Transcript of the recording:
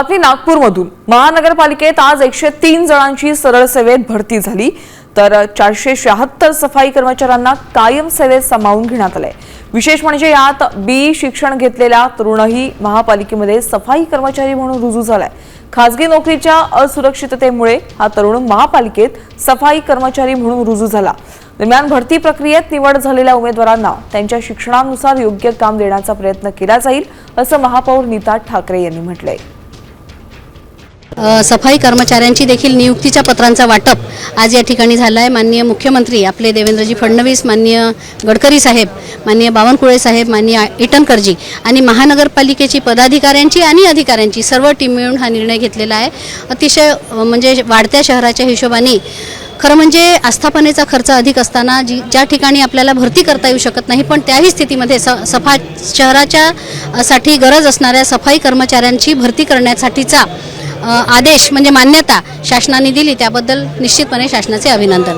बातमी नागपूरमधून। महानगरपालिकेत आज 103 जणांची सरळ सेवेत भरती झाली, तर 476 सफाई कर्मचाऱ्यांना कायम सेवेत सामावून घेण्यात आले। विशेष म्हणजे यात बी शिक्षण घेतलेला तरुणही महापालिकेमध्ये सफाई कर्मचारी म्हणून रुजू झालाय। खासगी नोकरीच्या असुरक्षिततेमुळे हा तरुण महापालिकेत सफाई कर्मचारी म्हणून रुजू झाला। दरम्यान भरती प्रक्रियेत निवड झालेल्या उमेदवारांना त्यांच्या शिक्षणानुसार योग्य काम देण्याचा प्रयत्न केला जाईल, असं महापौर नीता ठाकरे यांनी म्हटलंय। सफाई कर्मचाऱ्यांची देखील नियुक्तीच्या पत्रांचा वाटप आज या ठिकाणी झाला आहे। माननीय मुख्यमंत्री आपले देवेंद्रजी फडणवीस, माननीय गडकरी साहेब, माननीय बावनकुळे साहेब, माननीय इटनकरजी आणि महानगरपालिकेची पदाधिकाऱ्यांची आणि अधिकाऱ्यांची सर्व टीम मिळून हा निर्णय घेतलेला आहे। अतिशय म्हणजे वाढत्या शहराच्या हिशोबाने खरं म्हणजे आस्थापनेचा खर्च अधिक असताना ज्या ठिकाणी आपल्याला भरती करता येऊ शकत नाही, पण त्याही स्थितीमध्ये शहराच्या साठी गरज असणाऱ्या सफाई कर्मचाऱ्यांची भरती करण्यासाठीचा आदेश म्हणजे मान्यता शासनाने दिली, त्याबद्दल निश्चितपणे शासनाचे अभिनंदन।